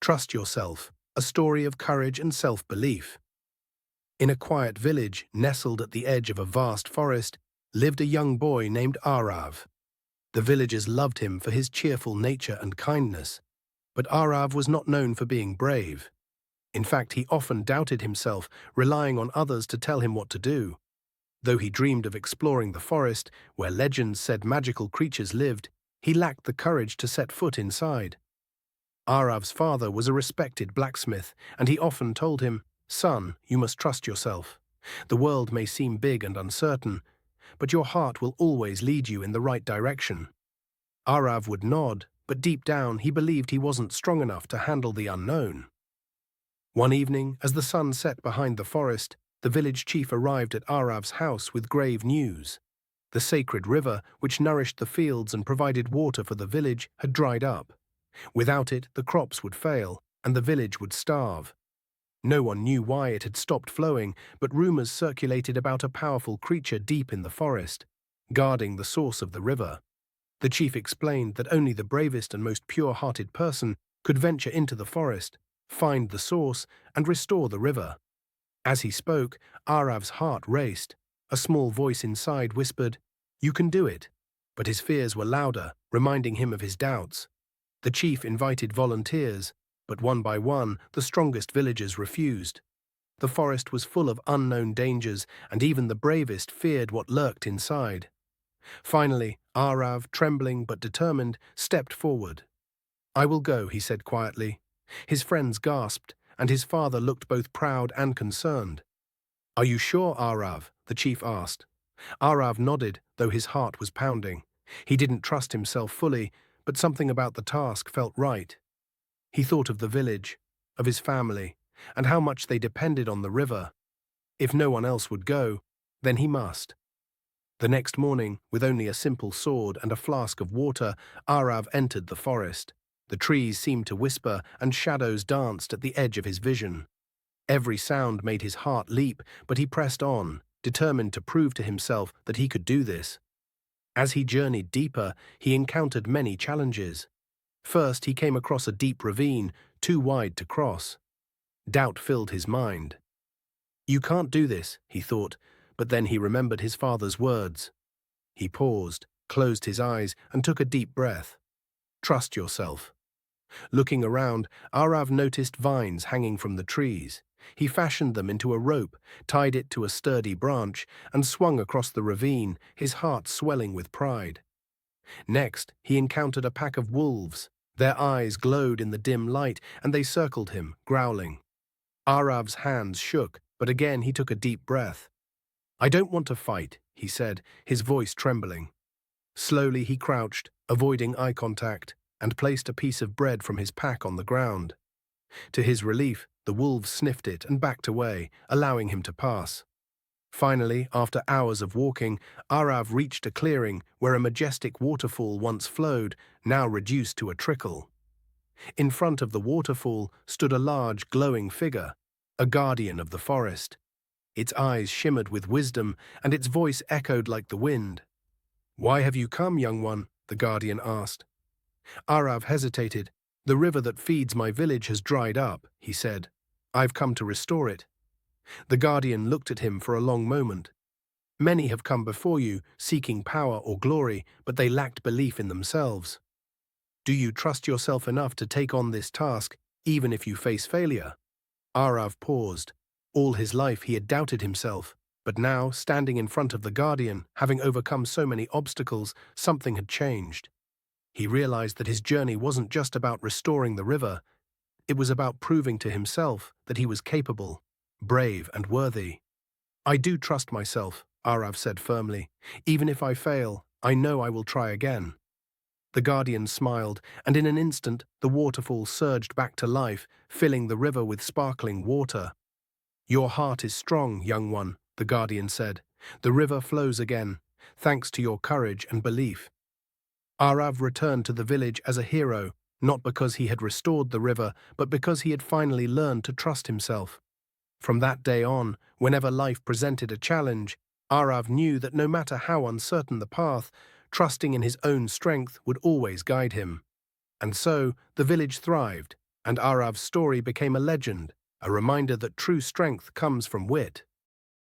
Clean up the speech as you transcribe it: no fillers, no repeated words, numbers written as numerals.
Trust Yourself, a story of courage and self-belief. In a quiet village nestled at the edge of a vast forest lived a young boy named Arav. The villagers loved him for his cheerful nature and kindness, but Arav was not known for being brave. In fact, he often doubted himself, relying on others to tell him what to do. Though he dreamed of exploring the forest, where legends said magical creatures lived, he lacked the courage to set foot inside. Arav's father was a respected blacksmith, and he often told him, "Son, you must trust yourself. The world may seem big and uncertain, but your heart will always lead you in the right direction." Arav would nod, but deep down he believed he wasn't strong enough to handle the unknown. One evening, as the sun set behind the forest, the village chief arrived at Arav's house with grave news. The sacred river, which nourished the fields and provided water for the village, had dried up. Without it, the crops would fail, and the village would starve. No one knew why it had stopped flowing, but rumors circulated about a powerful creature deep in the forest, guarding the source of the river. The chief explained that only the bravest and most pure-hearted person could venture into the forest, find the source, and restore the river. As he spoke, Arav's heart raced. A small voice inside whispered, "You can do it." But his fears were louder, reminding him of his doubts. The chief invited volunteers, but one by one, the strongest villagers refused. The forest was full of unknown dangers, and even the bravest feared what lurked inside. Finally, Arav, trembling but determined, stepped forward. "I will go," he said quietly. His friends gasped, and his father looked both proud and concerned. "Are you sure, Arav?" the chief asked. Arav nodded, though his heart was pounding. He didn't trust himself fully, but something about the task felt right. He thought of the village, of his family, and how much they depended on the river. If no one else would go, then he must. The next morning, with only a simple sword and a flask of water, Arav entered the forest. The trees seemed to whisper, and shadows danced at the edge of his vision. Every sound made his heart leap, but he pressed on, determined to prove to himself that he could do this. As he journeyed deeper, he encountered many challenges. First, he came across a deep ravine, too wide to cross. Doubt filled his mind. "You can't do this," he thought, but then he remembered his father's words. He paused, closed his eyes, and took a deep breath. "Trust yourself." Looking around, Arav noticed vines hanging from the trees. He fashioned them into a rope, tied it to a sturdy branch, and swung across the ravine, his heart swelling with pride. Next, he encountered a pack of wolves. Their eyes glowed in the dim light, and they circled him, growling. Arav's hands shook, but again he took a deep breath. "I don't want to fight," he said, his voice trembling. Slowly he crouched, avoiding eye contact, and placed a piece of bread from his pack on the ground. To his relief, the wolves sniffed it and backed away, allowing him to pass. Finally, after hours of walking, Arav reached a clearing where a majestic waterfall once flowed, now reduced to a trickle. In front of the waterfall stood a large, glowing figure, a guardian of the forest. Its eyes shimmered with wisdom, and its voice echoed like the wind. "Why have you come, young one?" the guardian asked. Arav hesitated. "The river that feeds my village has dried up," he said. "I've come to restore it." The guardian looked at him for a long moment. "Many have come before you, seeking power or glory, but they lacked belief in themselves. Do you trust yourself enough to take on this task, even if you face failure?" Arav paused. All his life he had doubted himself, but now, standing in front of the guardian, having overcome so many obstacles, something had changed. He realized that his journey wasn't just about restoring the river. It was about proving to himself that he was capable, brave, and worthy. "I do trust myself," Arav said firmly. "Even if I fail, I know I will try again." The guardian smiled, and in an instant the waterfall surged back to life, filling the river with sparkling water. "Your heart is strong, young one," the guardian said. "The river flows again, thanks to your courage and belief." Arav returned to the village as a hero, not because he had restored the river, but because he had finally learned to trust himself. From that day on, whenever life presented a challenge, Arav knew that no matter how uncertain the path, trusting in his own strength would always guide him. And so, the village thrived, and Arav's story became a legend, a reminder that true strength comes from wit.